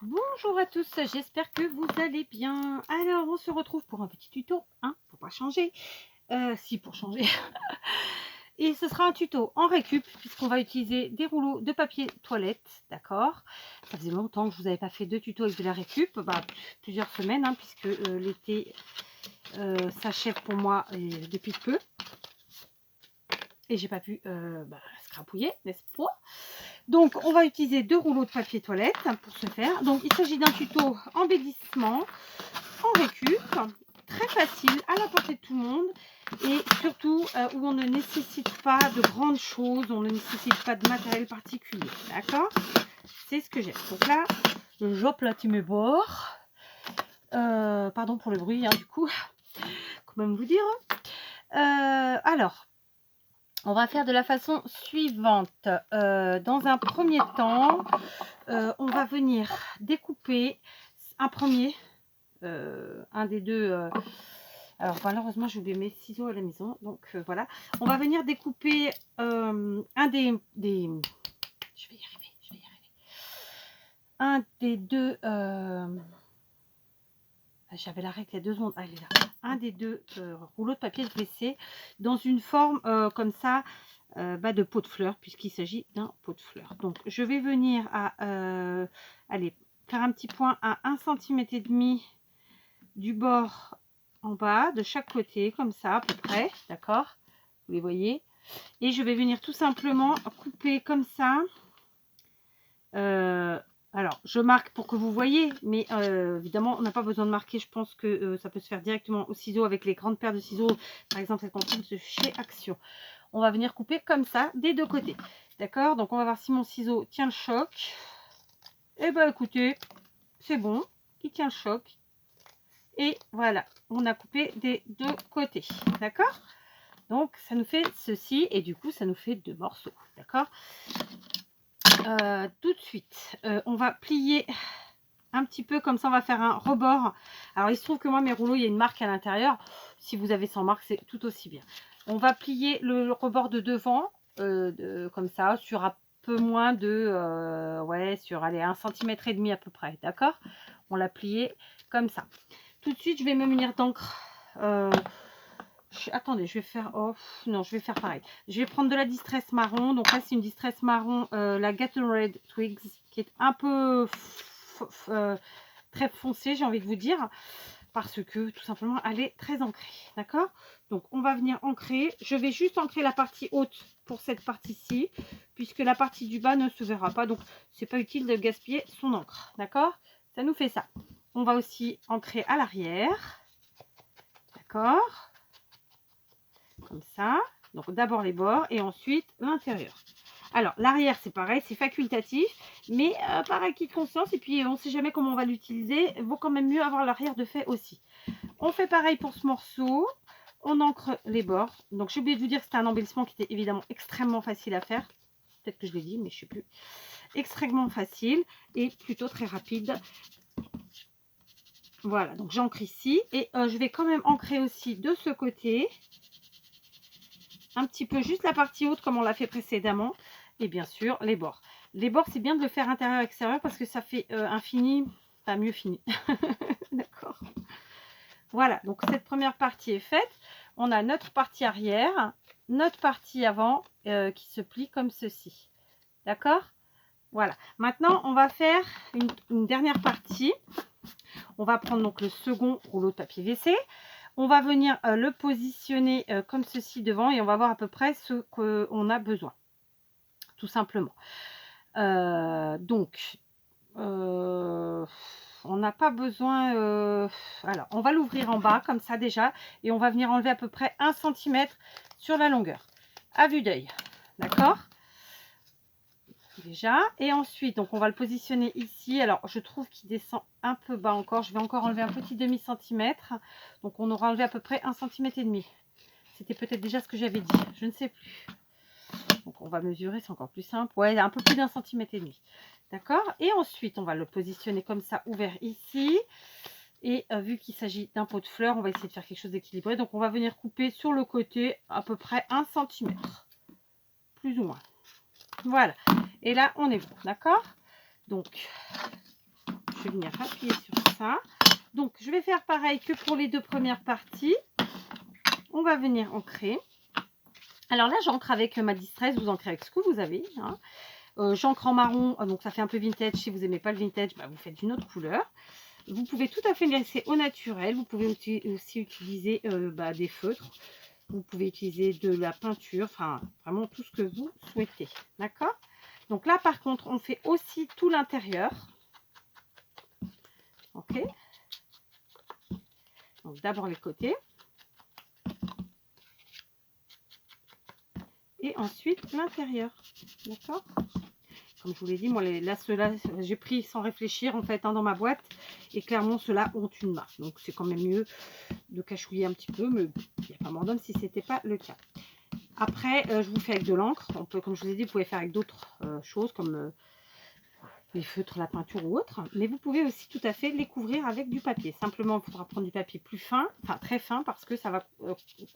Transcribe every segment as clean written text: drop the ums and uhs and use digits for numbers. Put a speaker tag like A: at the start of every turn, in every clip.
A: Bonjour à tous, j'espère que vous allez bien. Alors, on se retrouve pour un petit tuto, hein, pour pas changer. Si, pour changer. Et ce sera un tuto en récup, puisqu'on va utiliser des rouleaux de papier toilette, d'accord. Ça faisait longtemps que je vous avais pas fait de tuto avec de la récup, plusieurs semaines, hein, puisque l'été s'achève pour moi depuis peu. Et j'ai pas pu scrapouiller, n'est-ce pas? Donc, on va utiliser deux rouleaux de papier toilette pour ce faire. Donc, il s'agit d'un tuto embellissement en récup, très facile, à la portée de tout le monde et surtout où on ne nécessite pas de grandes choses, on ne nécessite pas de matériel particulier, d'accord? C'est ce que j'aime. Donc là, j'aplatis mes bords. Pardon pour le bruit, hein, du coup, quand même vous dire. Alors, on va faire de la façon suivante. Dans un premier temps, on va venir découper un des deux. Alors malheureusement j'ai oublié mes ciseaux à la maison, donc voilà. On va venir découper un des. Je vais y arriver. Un des deux. J'avais la règle il y a 2 secondes. Ah, elle est là. Un des deux rouleaux de papier WC dans une forme comme ça. De pot de fleurs, puisqu'il s'agit d'un pot de fleurs. Donc je vais venir à allez, faire un petit point à 1,5 cm du bord en bas, de chaque côté, comme ça à peu près, d'accord, vous les voyez, et je vais venir tout simplement couper comme ça. Alors je marque pour que vous voyez, mais évidemment on n'a pas besoin de marquer. Je pense que ça peut se faire directement au ciseau avec les grandes paires de ciseaux, par exemple celle qu'on trouve de chez Action. On va venir couper comme ça des deux côtés, d'accord. Donc on va voir si mon ciseau tient le choc. Et ben écoutez, c'est bon, il tient le choc. Et voilà, on a coupé des deux côtés, d'accord. Donc ça nous fait ceci et du coup ça nous fait 2 morceaux, d'accord. Tout de suite on va plier un petit peu comme ça, on va faire un rebord. Alors il se trouve que moi mes rouleaux il y a une marque à l'intérieur, si vous avez sans marque c'est tout aussi bien. On va plier le rebord de devant comme ça sur un peu moins de ouais, sur allez 1,5 cm à peu près, d'accord. On l'a plié comme ça. Tout de suite je vais me munir d'encre. Attendez, je vais faire. Oh, non, je vais faire pareil. Je vais prendre de la distress marron. Donc là, c'est une distress marron, la Gatorade Twigs, qui est un peu très foncée, j'ai envie de vous dire, parce que tout simplement, elle est très ancrée. D'accord. Donc, on va venir ancrer. Je vais juste ancrer la partie haute pour cette partie-ci, puisque la partie du bas ne se verra pas. Donc, c'est pas utile de gaspiller son encre. D'accord. Ça nous fait ça. On va aussi ancrer à l'arrière. D'accord. Comme ça. Donc d'abord les bords et ensuite l'intérieur. Alors l'arrière c'est pareil, c'est facultatif, mais par acquis de conscience, et puis on ne sait jamais comment on va l'utiliser, il vaut quand même mieux avoir l'arrière de fait aussi. On fait pareil pour ce morceau, on ancre les bords. Donc j'ai oublié de vous dire que c'était un embellissement qui était évidemment extrêmement facile à faire. Peut-être que je l'ai dit, mais je ne sais plus. Extrêmement facile et plutôt très rapide. Voilà, donc j'ancre ici et je vais quand même ancrer aussi de ce côté. Un petit peu juste la partie haute comme on l'a fait précédemment et bien sûr les bords. Les bords c'est bien de le faire intérieur-extérieur parce que ça fait un fini, enfin mieux fini. D'accord. Voilà, donc cette première partie est faite. On a notre partie arrière, notre partie avant qui se plie comme ceci. D'accord. Voilà. Maintenant on va faire une dernière partie. On va prendre donc le second rouleau de papier WC. On va venir le positionner comme ceci devant et on va voir à peu près ce qu'on a besoin, tout simplement. Donc, on n'a pas besoin... alors, on va l'ouvrir en bas comme ça déjà et on va venir enlever à peu près 1 cm sur la longueur, à vue d'œil. D'accord ? Déjà, et ensuite donc on va le positionner ici. Alors je trouve qu'il descend un peu bas encore, je vais encore enlever un petit demi centimètre, donc on aura enlevé à peu près 1,5 cm. C'était peut-être déjà ce que j'avais dit, je ne sais plus. Donc on va mesurer, c'est encore plus simple. Ouais, un peu plus d'1,5 cm. D'accord. Et ensuite on va le positionner comme ça, ouvert ici. Et vu qu'il s'agit d'un pot de fleurs, on va essayer de faire quelque chose d'équilibré. Donc on va venir couper sur le côté à peu près 1 cm, plus ou moins. Voilà. Et là, on est bon, d'accord. Donc, vais venir appuyer sur ça. Donc, je vais faire pareil que pour les deux premières parties. On va venir ancrer. Alors là, j'ancre avec ma distress. Vous ancrez avec ce que vous avez. Hein. J'ancre en marron. Donc, ça fait un peu vintage. Si vous n'aimez pas le vintage, bah, vous faites d'une autre couleur. Vous pouvez tout à fait laisser au naturel. Vous pouvez aussi utiliser des feutres. Vous pouvez utiliser de la peinture. Enfin, vraiment tout ce que vous souhaitez. D'accord? Donc là, par contre, on fait aussi tout l'intérieur. Ok? Donc d'abord les côtés. Et ensuite l'intérieur. D'accord? Comme je vous l'ai dit, moi, là, ceux-là, j'ai pris sans réfléchir, en fait, dans ma boîte. Et clairement, ceux-là ont une marque. Donc, c'est quand même mieux de cachouiller un petit peu. Mais il n'y a pas mort d'homme si ce n'était pas le cas. Après, je vous fais avec de l'encre. On peut, comme je vous ai dit, vous pouvez faire avec d'autres choses, comme les feutres, la peinture ou autre. Mais vous pouvez aussi tout à fait les couvrir avec du papier. Simplement, il faudra prendre du papier plus fin, enfin très fin, parce que ça va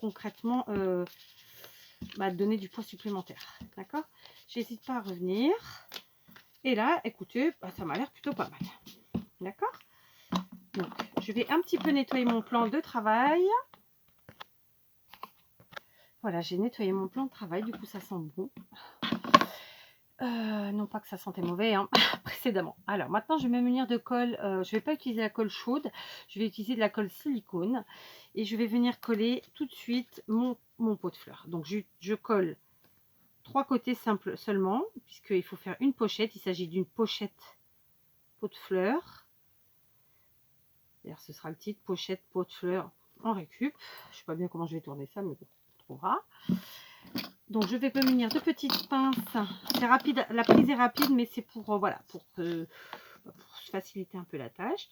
A: concrètement donner du poids supplémentaire. D'accord? J'hésite pas à revenir. Et là, écoutez, ça m'a l'air plutôt pas mal. D'accord? Donc, je vais un petit peu nettoyer mon plan de travail. Voilà, j'ai nettoyé mon plan de travail. Du coup, ça sent bon. Non pas que ça sentait mauvais hein, précédemment. Alors maintenant je vais me munir de colle, je ne vais pas utiliser la colle chaude, je vais utiliser de la colle silicone et je vais venir coller tout de suite mon pot de fleurs. Donc je colle 3 côtés simples seulement, puisqu'il faut faire une pochette, il s'agit d'une pochette pot de fleurs. D'ailleurs ce sera le titre, pochette pot de fleurs en récup. Je ne sais pas bien comment je vais tourner ça, mais bon, on trouvera. Donc je vais me munir de petites pinces. C'est rapide, la prise est rapide, mais c'est pour voilà, pour faciliter un peu la tâche.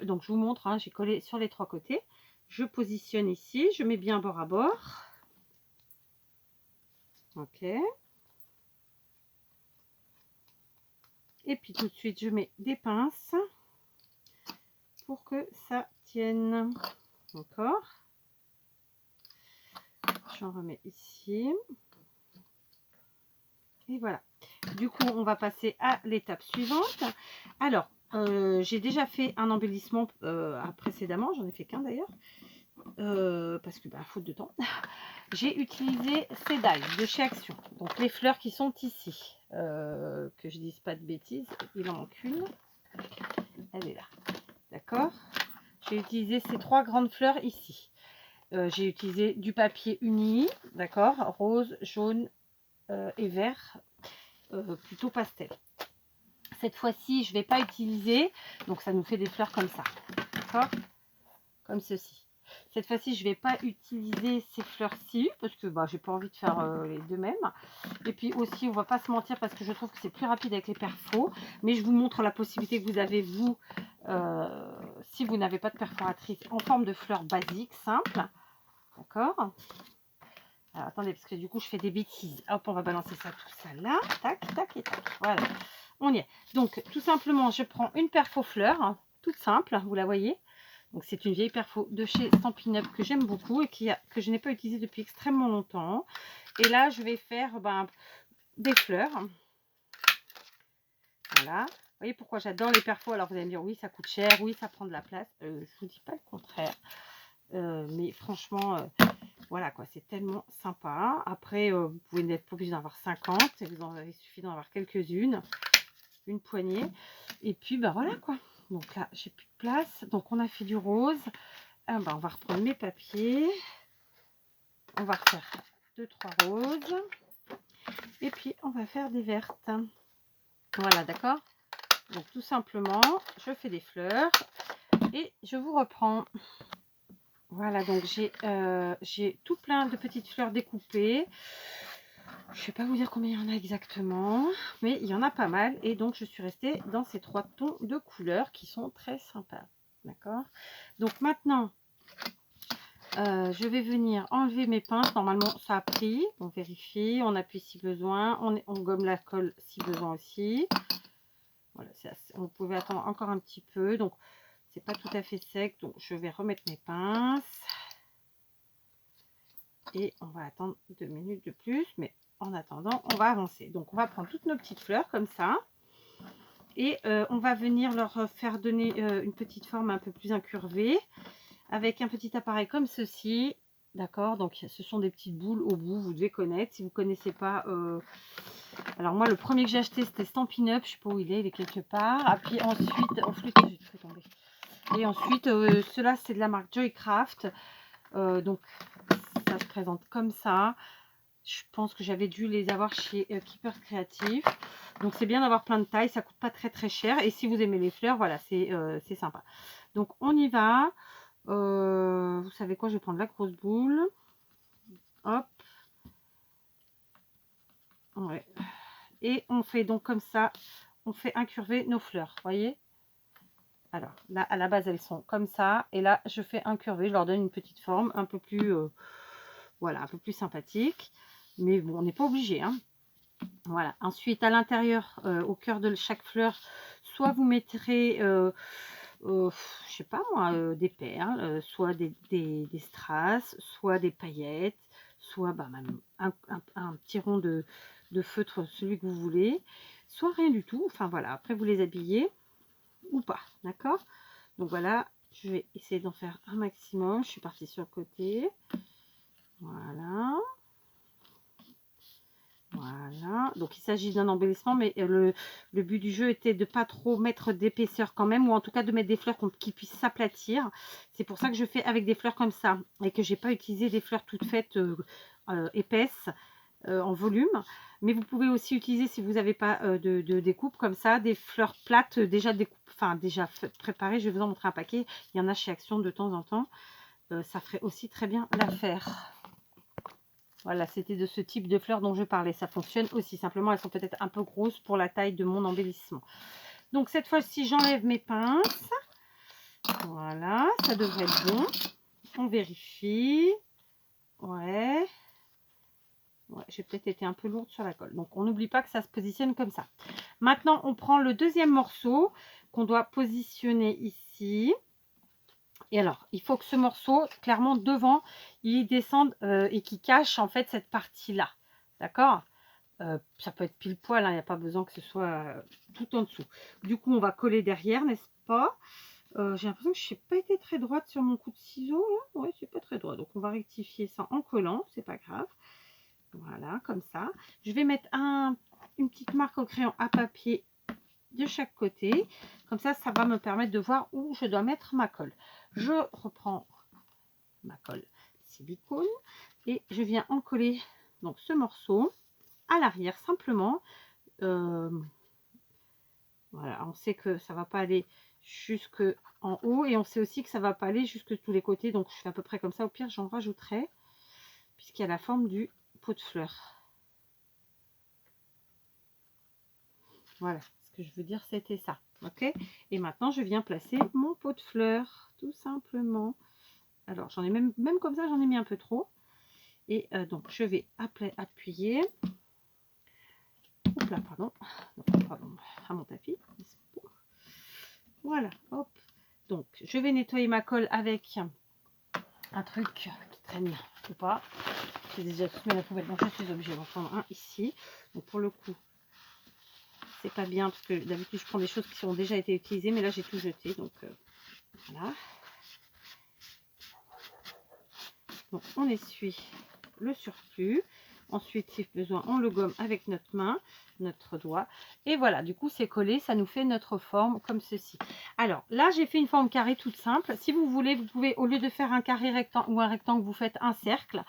A: Donc je vous montre, hein, j'ai collé sur les 3 côtés. Je positionne ici, je mets bien bord à bord. Ok. Et puis tout de suite, je mets des pinces pour que ça tienne. D'accord. J'en remets ici. Et voilà. Du coup, on va passer à l'étape suivante. Alors, j'ai déjà fait un embellissement précédemment. J'en ai fait qu'un d'ailleurs. Parce que, faute de temps. J'ai utilisé ces dalles de chez Action. Donc, les fleurs qui sont ici. Que je dise pas de bêtises. Il en manque une. Elle est là. D'accord. J'ai utilisé ces 3 grandes fleurs ici. J'ai utilisé du papier uni. D'accord. Rose, jaune et vert. Plutôt pastel. Cette fois-ci, je ne vais pas utiliser, donc ça nous fait des fleurs comme ça, d'accord, comme ceci. Cette fois-ci, je ne vais pas utiliser ces fleurs-ci, parce que j'ai pas envie de faire les deux mêmes. Et puis aussi, on ne va pas se mentir, parce que je trouve que c'est plus rapide avec les perfos. Mais je vous montre la possibilité que vous avez, vous, si vous n'avez pas de perforatrice, en forme de fleurs basiques, simples, d'accord. Alors, attendez, parce que du coup, je fais des bêtises. Hop, on va balancer ça, tout ça là. Tac, tac et tac. Voilà, on y est. Donc, tout simplement, je prends une perfo fleur, hein, toute simple, vous la voyez. Donc, c'est une vieille perfo de chez Stampin' Up que j'aime beaucoup et que je n'ai pas utilisée depuis extrêmement longtemps. Et là, je vais faire des fleurs. Voilà. Vous voyez pourquoi j'adore les perfos. Alors, vous allez me dire, oui, ça coûte cher, oui, ça prend de la place. Je ne vous dis pas le contraire. Mais franchement... voilà quoi, c'est tellement sympa. Après, vous pouvez n'être pas obligé d'en avoir 50. Il suffit d'en avoir quelques-unes. Une poignée. Et puis, voilà quoi. Donc là, j'ai plus de place. Donc, on a fait du rose. On va reprendre mes papiers. On va refaire 2-3 roses. Et puis, on va faire des vertes. Voilà, d'accord. Donc, tout simplement, je fais des fleurs. Et je vous reprends. Voilà, donc j'ai tout plein de petites fleurs découpées. Je ne vais pas vous dire combien il y en a exactement, mais il y en a pas mal. Et donc, je suis restée dans ces 3 tons de couleurs qui sont très sympas. D'accord? Donc, maintenant, je vais venir enlever mes pinces. Normalement, ça a pris. On vérifie, on appuie si besoin. On gomme la colle si besoin aussi. Voilà, on pouvait attendre encore un petit peu. Donc, c'est pas tout à fait sec. Donc, je vais remettre mes pinces. Et on va attendre 2 minutes de plus, mais en attendant, on va avancer. Donc, on va prendre toutes nos petites fleurs comme ça. Et on va venir leur faire donner une petite forme un peu plus incurvée avec un petit appareil comme ceci. D'accord, donc ce sont des petites boules au bout, vous devez connaître. Si vous ne connaissez pas, alors moi le premier que j'ai acheté c'était Stampin' Up, je ne sais pas où il est quelque part. Ah, puis ensuite, oh flûte, j'ai tout fait tomber. Et ensuite, ceux-là c'est de la marque Joycraft. Donc ça se présente comme ça. Je pense que j'avais dû les avoir chez Keepers Creative. Donc c'est bien d'avoir plein de tailles, ça coûte pas très très cher. Et si vous aimez les fleurs, voilà, c'est sympa. Donc on y va. Vous savez quoi, je vais prendre la grosse boule. Hop. Ouais. Et on fait donc comme ça, on fait incurver nos fleurs, voyez. Alors là, à la base, elles sont comme ça. Et là, je fais incurver, je leur donne une petite forme un peu plus, voilà, un peu plus sympathique. Mais bon, on n'est pas obligé, hein. Voilà. Ensuite, à l'intérieur, au cœur de chaque fleur, soit vous mettrez, je sais pas moi, des perles, soit des strass, soit des paillettes, soit bah, même un petit rond de feutre, celui que vous voulez, soit rien du tout. Enfin voilà, après vous les habillez ou pas, d'accord? Donc voilà, je vais essayer d'en faire un maximum. Je suis partie sur le côté. Voilà. Voilà, donc il s'agit d'un embellissement, mais le but du jeu était de pas trop mettre d'épaisseur quand même, ou en tout cas de mettre des fleurs qui puissent s'aplatir. C'est pour ça que je fais avec des fleurs comme ça, et que j'ai pas utilisé des fleurs toutes faites épaisses en volume. Mais vous pouvez aussi utiliser, si vous n'avez pas de découpe comme ça, des fleurs plates déjà enfin déjà préparées. Je vais vous en montrer un paquet. Il y en a chez Action de temps en temps. Ça ferait aussi très bien l'affaire. Voilà, c'était de ce type de fleurs dont je parlais. Ça fonctionne aussi. Simplement, elles sont peut-être un peu grosses pour la taille de mon embellissement. Donc, cette fois-ci, j'enlève mes pinces. Voilà, ça devrait être bon. On vérifie. Ouais. Ouais, j'ai peut-être été un peu lourde sur la colle. Donc, on n'oublie pas que ça se positionne comme ça. Maintenant, on prend le deuxième morceau qu'on doit positionner ici. Et alors, il faut que ce morceau, clairement, devant, il descende et qu'il cache, en fait, cette partie-là. D'accord ? Ça peut être pile poil, hein, il n'y a pas besoin que ce soit tout en dessous. Du coup, on va coller derrière, n'est-ce pas? J'ai l'impression que je n'ai pas été très droite sur mon coup de ciseau. Oui, c'est pas très droit. Donc, on va rectifier ça en collant, c'est pas grave. Voilà, comme ça. Je vais mettre une petite marque au crayon à papier de chaque côté. Comme ça, ça va me permettre de voir où je dois mettre ma colle. Je reprends ma colle silicone et je viens en coller donc ce morceau à l'arrière simplement. Voilà, on sait que ça va pas aller jusque en haut et on sait aussi que ça va pas aller jusque tous les côtés, donc je fais à peu près comme ça. Au pire, j'en rajouterai puisqu'il y a la forme du pot de fleurs. Voilà, ce que je veux dire, c'était ça. Ok, et maintenant je viens placer mon pot de fleurs tout simplement. Alors j'en ai même comme ça, j'en ai mis un peu trop. Et donc je vais appuyer. Oups là, pardon. Non, pardon, à mon tapis. Voilà, hop. Donc je vais nettoyer ma colle avec un truc qui traîne ou pas. J'ai déjà tout mis à la poubelle, donc je suis obligée d'en prendre un ici. Donc pour le coup, c'est pas bien parce que d'habitude je prends des choses qui ont déjà été utilisées, mais là j'ai tout jeté, donc voilà. Donc on essuie le surplus. Ensuite, si besoin, on le gomme avec notre main, notre doigt. Et voilà, du coup, c'est collé. Ça nous fait notre forme comme ceci. Alors, là, j'ai fait une forme carrée toute simple. Si vous voulez, vous pouvez, au lieu de faire un carré rectangle ou un rectangle, vous faites un cercle.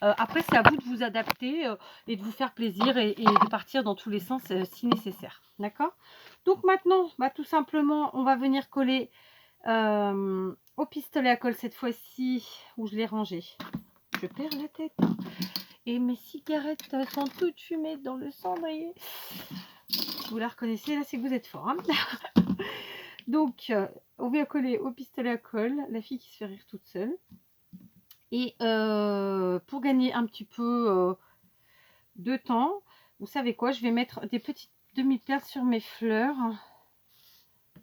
A: Après, c'est à vous de vous adapter et de vous faire plaisir et de partir dans tous les sens si nécessaire. D'accord? Donc maintenant, bah, tout simplement, on va venir coller au pistolet à colle cette fois-ci où je l'ai rangé. Je perds la tête. Et mes cigarettes sont toutes fumées dans le cendrier. Si vous la reconnaissez, là, c'est que vous êtes fort. Hein. Donc, on vient coller au pistolet à colle. La fille qui se fait rire toute seule. Et pour gagner un petit peu de temps, vous savez quoi? Je vais mettre des petites demi-perles sur mes fleurs.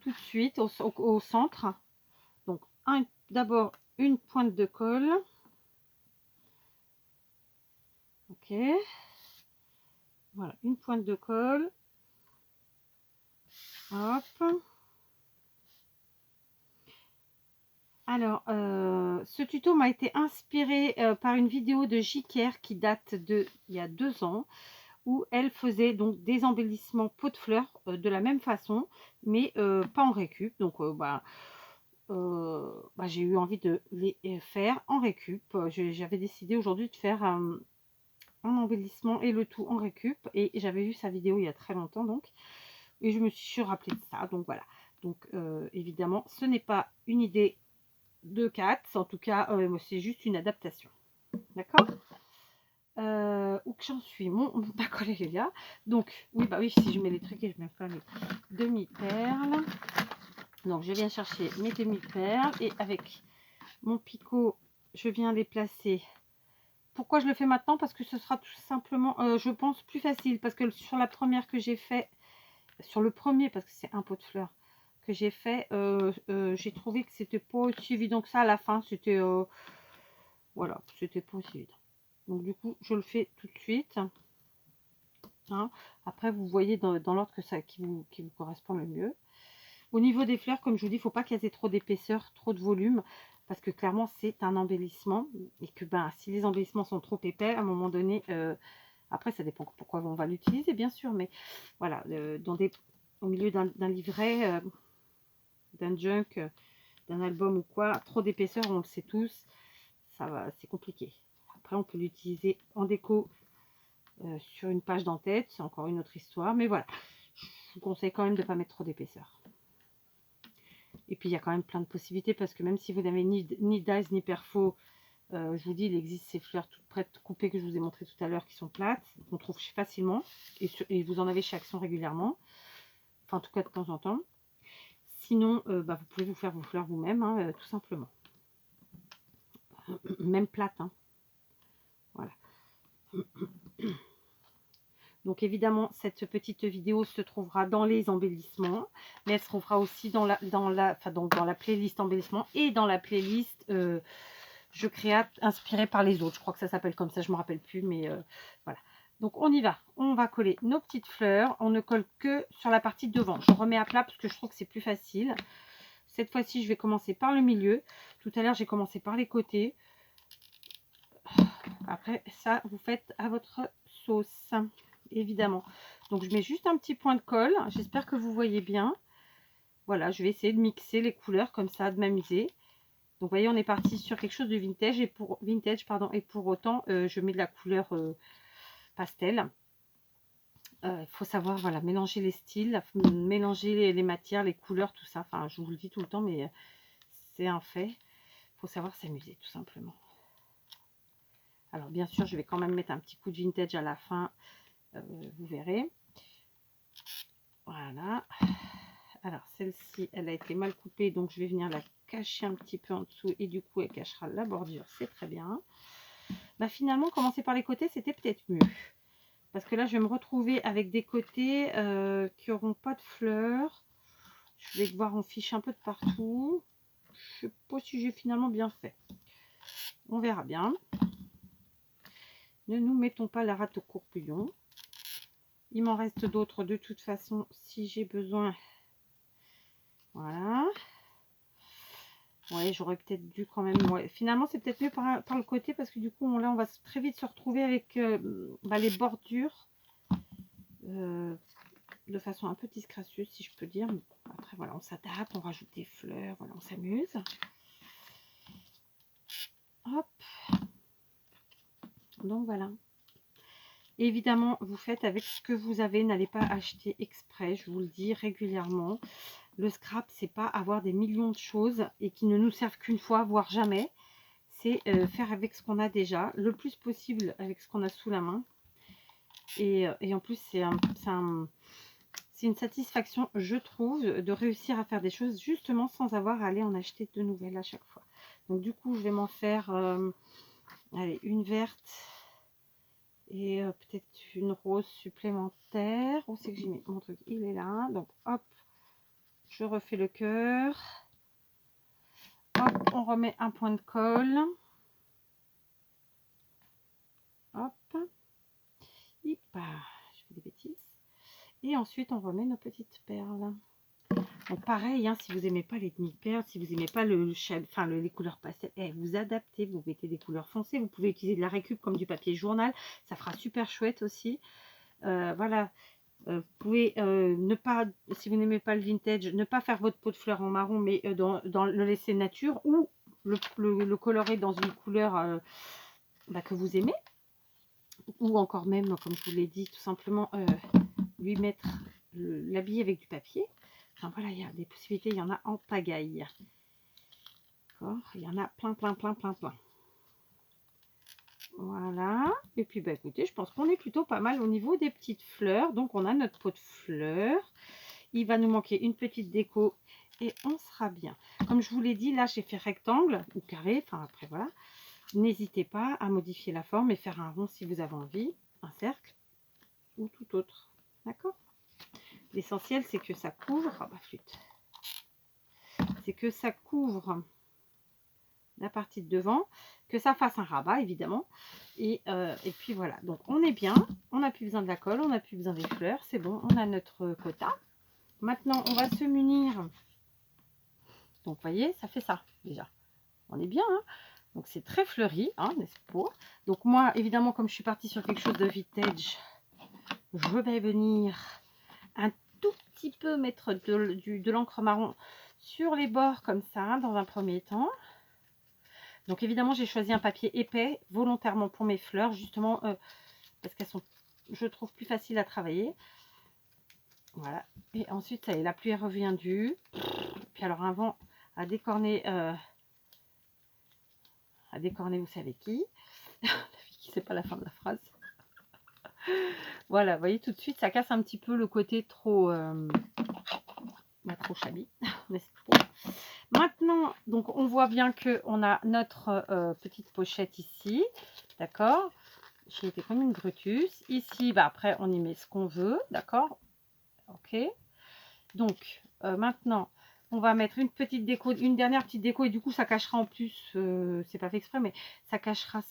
A: Tout de suite, au centre. Donc, d'abord, une pointe de colle. Ok, voilà, une pointe de colle. Hop. Alors, ce tuto m'a été inspiré par une vidéo de Jiker qui date de il y a 2 ans, où elle faisait donc des embellissements pots de fleurs de la même façon, mais pas en récup. Donc, j'ai eu envie de les faire en récup. J'avais décidé aujourd'hui de faire un embellissement et le tout en récup. Et j'avais vu sa vidéo il y a très longtemps, donc. Et je me suis rappelé de ça. Donc voilà. Donc évidemment, ce n'est pas une idée de Kat. En tout cas, c'est juste une adaptation. D'accord. Où que j'en suis, ma collègue est là. Donc, oui, bah oui, si je mets les trucs et je mets pas les demi-perles. Donc, je viens chercher mes demi-perles et avec mon picot, je viens les placer. Pourquoi je le fais maintenant? Parce que ce sera tout simplement, je pense, plus facile. Parce que sur la première que j'ai fait, sur le premier, parce que c'est un pot de fleurs que j'ai fait, j'ai trouvé que c'était pas aussi évident que ça à la fin. C'était, voilà, c'était pas aussi évident. Donc, du coup, je le fais tout de suite. Hein. Après, vous voyez dans l'ordre que ça qui vous correspond le mieux. Au niveau des fleurs, comme je vous dis, il ne faut pas qu'elles aient trop d'épaisseur, trop de volume, parce que clairement, c'est un embellissement. Et que si les embellissements sont trop épais, à un moment donné, après, ça dépend pourquoi on va l'utiliser, bien sûr, mais voilà, au milieu d'un livret, d'un junk, d'un album ou quoi, trop d'épaisseur, on le sait tous, ça va, c'est compliqué. Après, on peut l'utiliser en déco. Sur une page d'en-tête, c'est encore une autre histoire, mais voilà, je vous conseille quand même de ne pas mettre trop d'épaisseur. Et puis il y a quand même plein de possibilités, parce que même si vous n'avez ni dies ni perfo, je vous dis, il existe ces fleurs toutes prêtes coupées que je vous ai montré tout à l'heure, qui sont plates, qu'on trouve facilement, et vous en avez chez Action régulièrement, enfin en tout cas de temps en temps. Sinon, vous pouvez vous faire vos fleurs vous-même, hein, tout simplement, même plates, hein. Voilà. Donc évidemment, cette petite vidéo se trouvera dans les embellissements, mais elle se trouvera aussi dans la playlist embellissement et dans la playlist je créate inspirée par les autres. Je crois que ça s'appelle comme ça, je ne me rappelle plus, mais voilà. Donc on y va. On va coller nos petites fleurs. On ne colle que sur la partie devant. Je remets à plat parce que je trouve que c'est plus facile. Cette fois-ci, je vais commencer par le milieu. Tout à l'heure, j'ai commencé par les côtés. Après, ça, vous faites à votre sauce, évidemment. Donc, je mets juste un petit point de colle. J'espère que vous voyez bien. Voilà, je vais essayer de mixer les couleurs comme ça, de m'amuser. Donc, vous voyez, on est parti sur quelque chose de vintage. Et pour autant, je mets de la couleur pastel. Il faut savoir, voilà, mélanger les styles, mélanger les matières, les couleurs, tout ça. Enfin, je vous le dis tout le temps, mais c'est un fait. Il faut savoir s'amuser, tout simplement. Alors, bien sûr, je vais quand même mettre un petit coup de vintage à la fin. Vous verrez. Voilà. Alors, celle-ci, elle a été mal coupée, donc je vais venir la cacher un petit peu en dessous et du coup, elle cachera la bordure. C'est très bien. Finalement, commencer par les côtés, c'était peut-être mieux. Parce que là, je vais me retrouver avec des côtés qui n'auront pas de fleurs. Je vais devoir en ficher un peu de partout. Je ne sais pas si j'ai finalement bien fait. On verra bien. Ne nous mettons pas la rate au courbouillon. Il m'en reste d'autres de toute façon si j'ai besoin. Voilà. Ouais, j'aurais peut-être dû quand même. Ouais. Finalement, c'est peut-être mieux par le côté parce que du coup, là, on va très vite se retrouver avec les bordures de façon un peu disgracieuse, si je peux dire. Après, voilà, on s'adapte, on rajoute des fleurs, voilà, on s'amuse. Hop. Donc voilà. Évidemment, vous faites avec ce que vous avez. N'allez pas acheter exprès, je vous le dis régulièrement. Le scrap, c'est pas avoir des millions de choses et qui ne nous servent qu'une fois, voire jamais. C'est faire avec ce qu'on a déjà, le plus possible avec ce qu'on a sous la main. Et en plus, c'est une satisfaction, je trouve, de réussir à faire des choses justement sans avoir à aller en acheter de nouvelles à chaque fois. Donc du coup, je vais m'en faire allez, une verte et peut-être une rose supplémentaire. Où c'est que j'ai mis mon truc? Il est là. Donc hop, je refais le cœur. Hop, on remet un point de colle. Hop. Je fais des bêtises. Et ensuite, on remet nos petites perles. Donc pareil, hein, si vous n'aimez pas les demi-perles, si vous n'aimez pas les couleurs pastel, vous adaptez, vous mettez des couleurs foncées. Vous pouvez utiliser de la récup comme du papier journal, ça fera super chouette aussi. Voilà, vous pouvez ne pas, si vous n'aimez pas le vintage, ne pas faire votre pot de fleurs en marron, mais dans le laisser nature, ou le colorer dans une couleur que vous aimez, ou encore même, comme je vous l'ai dit, tout simplement lui mettre l'habiller avec du papier. Enfin voilà, il y a des possibilités, il y en a en pagaille. D'accord, il y en a plein. Voilà, et puis bah écoutez, je pense qu'on est plutôt pas mal au niveau des petites fleurs. Donc on a notre pot de fleurs. Il va nous manquer une petite déco et on sera bien. Comme je vous l'ai dit, là j'ai fait rectangle ou carré, enfin après voilà. N'hésitez pas à modifier la forme et faire un rond si vous avez envie, un cercle ou tout autre. D'accord? L'essentiel c'est que ça couvre, flûte. C'est que ça couvre la partie de devant, que ça fasse un rabat évidemment, et puis voilà, donc on est bien, on n'a plus besoin de la colle, on n'a plus besoin des fleurs, c'est bon, on a notre quota. Maintenant on va se munir, donc vous voyez ça fait ça déjà, on est bien, hein. Donc c'est très fleuri, hein, n'est-ce pas? Donc moi évidemment comme je suis partie sur quelque chose de vintage, je vais venir un tout petit peu mettre de l'encre marron sur les bords comme ça dans un premier temps. Donc évidemment j'ai choisi un papier épais volontairement pour mes fleurs, justement parce qu'elles sont, je trouve, plus faciles à travailler. Voilà, et ensuite ça y est, la pluie revient due. Puis alors un vent à décorner vous savez qui. C'est pas la fin de la phrase. Voilà, vous voyez tout de suite ça casse un petit peu le côté trop trop shabby, n'est-ce pas? Maintenant, donc on voit bien que on a notre petite pochette ici, d'accord? J'ai été comme une Brutus. Ici, après on y met ce qu'on veut, d'accord? Ok. Donc maintenant, on va mettre une petite déco, une dernière petite déco, et du coup ça cachera en plus, c'est pas fait exprès, mais ça cachera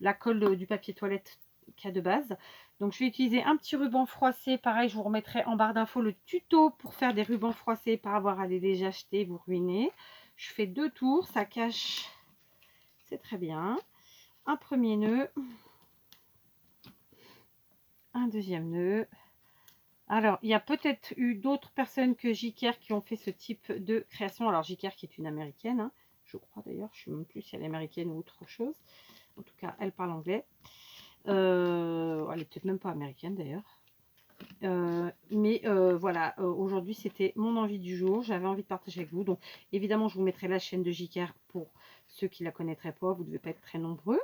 A: la colle du papier toilette qu'il y a de base. Donc je vais utiliser un petit ruban froissé, pareil, je vous remettrai en barre d'infos le tuto pour faire des rubans froissés, pas avoir à les acheter, vous ruiner. Je fais 2 tours, ça cache, c'est très bien. Un premier nœud, un deuxième nœud. Alors, il y a peut-être eu d'autres personnes que Jiker qui ont fait ce type de création. Alors, Jiker qui est une américaine, hein, je crois d'ailleurs, je ne sais même plus si elle est américaine ou autre chose. En tout cas, elle parle anglais. Elle est peut-être même pas américaine d'ailleurs. Voilà, aujourd'hui c'était mon envie du jour. J'avais envie de partager avec vous. Donc, évidemment, je vous mettrai la chaîne de Jiker pour ceux qui ne la connaîtraient pas. Vous ne devez pas être très nombreux.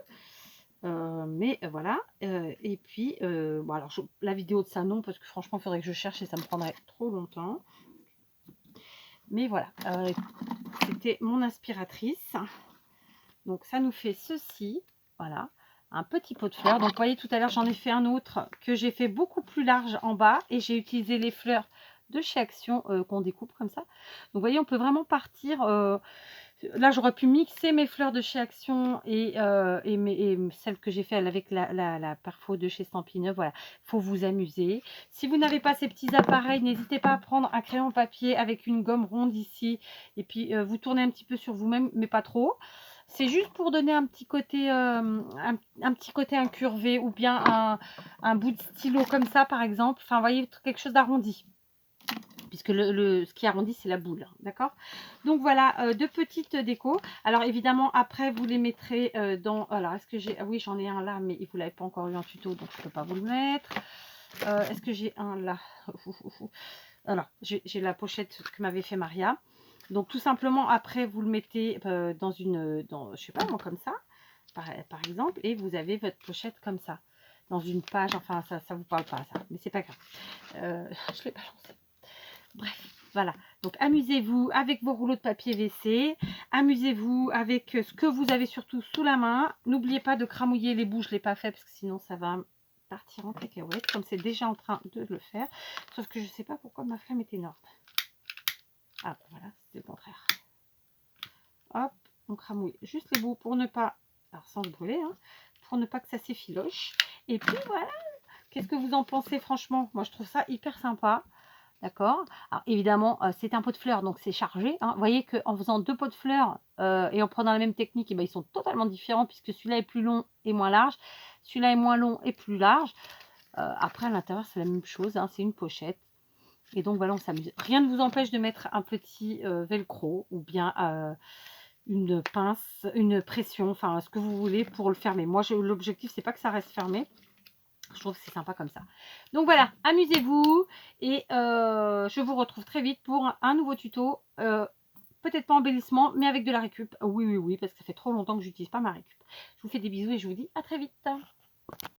A: Voilà, et puis bon, alors la vidéo de ça non, parce que franchement il faudrait que je cherche et ça me prendrait trop longtemps, mais voilà, c'était mon inspiratrice. Donc ça nous fait ceci, voilà, un petit pot de fleurs. Donc vous voyez, tout à l'heure j'en ai fait un autre que j'ai fait beaucoup plus large en bas, et j'ai utilisé les fleurs de chez Action qu'on découpe comme ça. Donc vous voyez, on peut vraiment partir. Là, j'aurais pu mixer mes fleurs de chez Action et celles que j'ai fait avec la perfo de chez Stampin' Up. Voilà, il faut vous amuser. Si vous n'avez pas ces petits appareils, n'hésitez pas à prendre un crayon papier avec une gomme ronde ici. Et puis, vous tournez un petit peu sur vous-même, mais pas trop. C'est juste pour donner un petit côté, un petit côté incurvé, ou bien un bout de stylo comme ça, par exemple. Enfin, vous voyez, quelque chose d'arrondi. Puisque ce qui arrondit, c'est la boule, d'accord? Donc voilà, deux petites décos. Alors évidemment, après, vous les mettrez dans... Alors, est-ce que j'ai... Ah oui, j'en ai un là, mais vous ne l'avez pas encore eu en tuto, donc je ne peux pas vous le mettre. Est-ce que j'ai un là? Alors, j'ai la pochette que m'avait fait Maria. Donc tout simplement, après, vous le mettez dans une... je sais pas, moi, comme ça, par exemple, et vous avez votre pochette comme ça, dans une page. Enfin, ça ne vous parle pas, ça, mais c'est pas grave. Je l'ai balancé. Bref, voilà. Donc, amusez-vous avec vos rouleaux de papier WC. Amusez-vous avec ce que vous avez surtout sous la main. N'oubliez pas de cramouiller les bouts. Je ne l'ai pas fait parce que sinon, ça va partir en cacahuète, comme c'est déjà en train de le faire. Sauf que je ne sais pas pourquoi ma flamme est énorme. Ah, voilà, c'est le contraire. Hop, on cramouille juste les bouts pour ne pas... Alors, sans se brûler, hein, pour ne pas que ça s'effiloche. Et puis, voilà. Qu'est-ce que vous en pensez, franchement? Moi, je trouve ça hyper sympa. D'accord. Alors évidemment, c'est un pot de fleurs, donc c'est chargé, hein. Vous voyez qu'en faisant 2 pots de fleurs, et en prenant la même technique, et ben, ils sont totalement différents puisque celui-là est plus long et moins large. Celui-là est moins long et plus large. Après à l'intérieur, c'est la même chose, hein, c'est une pochette. Et donc voilà, on s'amuse. Rien ne vous empêche de mettre un petit, velcro ou bien, une pince, une pression, enfin ce que vous voulez pour le fermer. Moi, l'objectif, c'est pas que ça reste fermé. Je trouve que c'est sympa comme ça. Donc voilà, amusez-vous et je vous retrouve très vite pour un nouveau tuto. Peut-être pas embellissement, mais avec de la récup. Oui, oui, oui, parce que ça fait trop longtemps que j'utilise pas ma récup. Je vous fais des bisous et je vous dis à très vite.